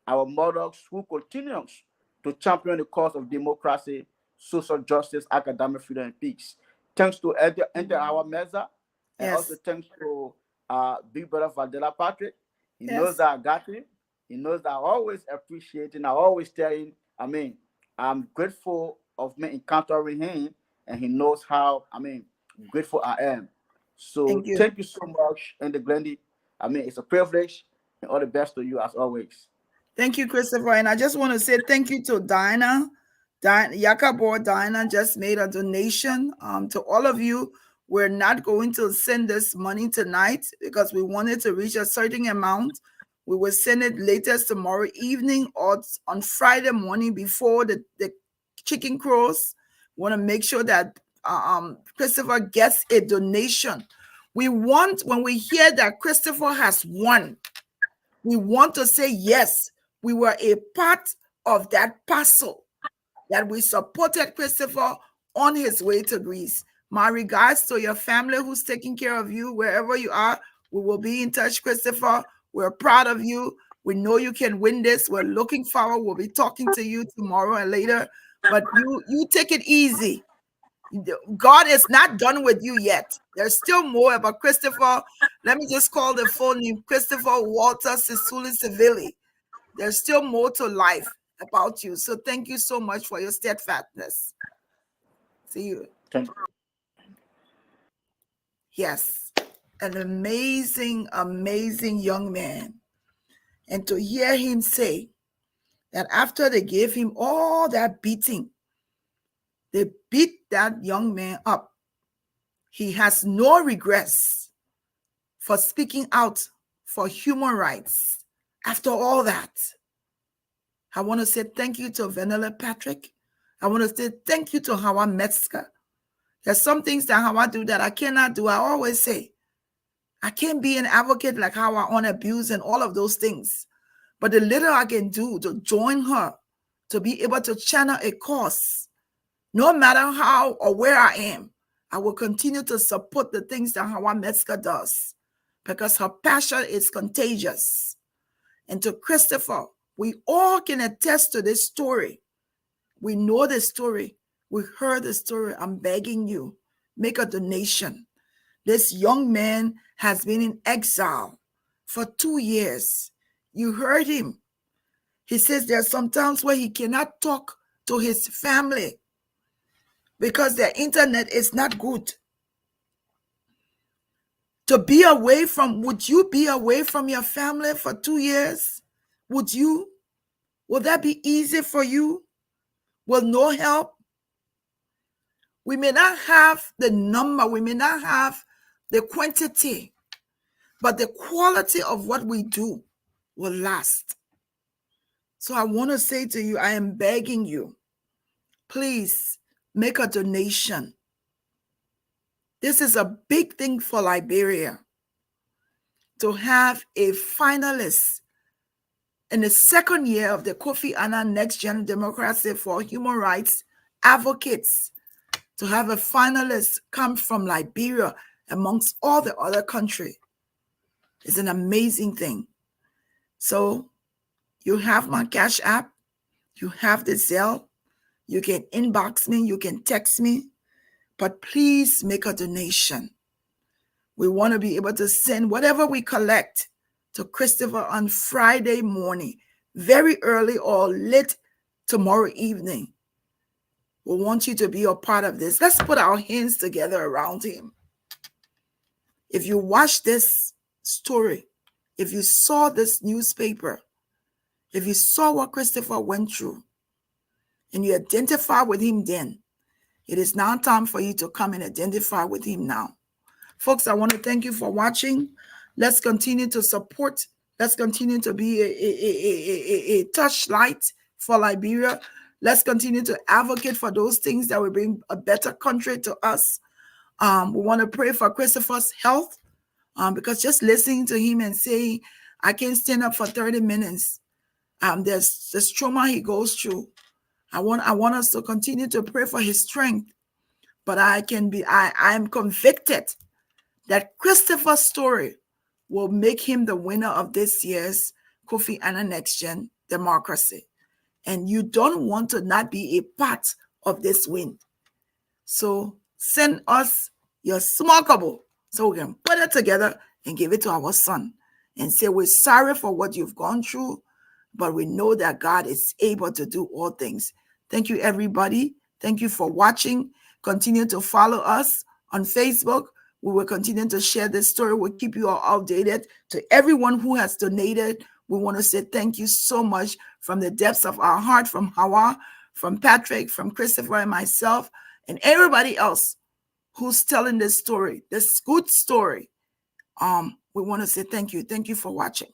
Speaker 2: our mothers who continues to champion the cause of democracy, social justice, academic freedom, and peace. Thanks to enter our Meza, and also
Speaker 1: Yes.
Speaker 2: thanks to Big Brother Vandela Patrick. He knows
Speaker 1: Yes.
Speaker 2: that I got him. He knows that I always appreciate him. I always tell him, I mean, I'm grateful of me encountering him, and he knows how, I mean, grateful I am. So
Speaker 1: Thank you.
Speaker 2: thank you so much, and the Glendy. I mean, it's a privilege, and all the best to you as always.
Speaker 1: Thank you, Christopher. And I just want to say thank you to Dinah. Yakabor Dinah just made a donation to all of you. We're not going to send this money tonight because we wanted to reach a certain amount. We will send it latest tomorrow evening or on Friday morning before the chicken crows. Want to make sure that Christopher gets a donation. We want, when we hear that Christopher has won, we want to say, yes, we were a part of that parcel, that we supported Christopher on his way to Greece. My regards to your family who's taking care of you wherever you are. We will be in touch, Christopher. We're proud of you. We know you can win this. We're looking forward. We'll be talking to you tomorrow and later. But you take it easy. God is not done with you yet. There's still more about Christopher. Let me just call the full name, Christopher Wleh Sivili. There's still more to life about you. So thank you so much for your steadfastness. See you.
Speaker 2: Thank you.
Speaker 1: Yes, an amazing, amazing young man. And to hear him say that after they gave him all that beating, they beat that young man up. He has no regrets for speaking out for human rights. After all that, I want to say thank you to Vanilla Patrick. I want to say thank you to Hawa Metzger. There's some things that Hawa do that I cannot do. I always say, I can't be an advocate like Hawa on abuse and all of those things. But the little I can do to join her, to be able to channel a cause, no matter how or where I am, I will continue to support the things that Hawa Metzger does because her passion is contagious. And to Christopher, we all can attest to this story. We know the story. We heard the story. I'm begging you, make a donation. This young man has been in exile for 2 years. You heard him. He says there are some times where he cannot talk to his family because their internet is not good. To be away from, would you be away from your family for 2 years? Would you? Will that be easy for you? Will no help? We may not have the number, we may not have the quantity, but the quality of what we do will last. So I want to say to you, I am begging you, please make a donation. This is a big thing for Liberia to have a finalist in the second year of the Kofi Annan Next Gen Democracy for Human Rights Advocates, to have a finalist come from Liberia amongst all the other countries. It's an amazing thing. So you have my Cash App, you have the Zelle, you can inbox me, you can text me, but please make a donation. We want to be able to send whatever we collect to Christopher on Friday morning, very early or late tomorrow evening. We want you to be a part of this. Let's put our hands together around him. If you watch this story, if you saw this newspaper, if you saw what Christopher went through, and you identify with him then, it is now time for you to come and identify with him now. Folks, I want to thank you for watching. Let's continue to support. Let's continue to be a touchlight for Liberia. Let's continue to advocate for those things that will bring a better country to us. We want to pray for Christopher's health, because just listening to him and saying, I can't stand up for 30 minutes. There's this trauma he goes through. I want us to continue to pray for his strength. But I am convicted that Christopher's story will make him the winner of this year's Kofi Annan Next Gen Democracy. And you don't want to not be a part of this win. So send us your small couple so we can put it together and give it to our son and say, we're sorry for what you've gone through, but we know that God is able to do all things. Thank you, everybody. Thank you for watching. Continue to follow us on Facebook. We will continue to share this story. We'll keep you all updated. To everyone who has donated, we want to say thank you so much from the depths of our heart, from Hawa, from Patrick, from Christopher and myself, and everybody else who's telling this story, this good story. We want to say thank you. Thank you for watching.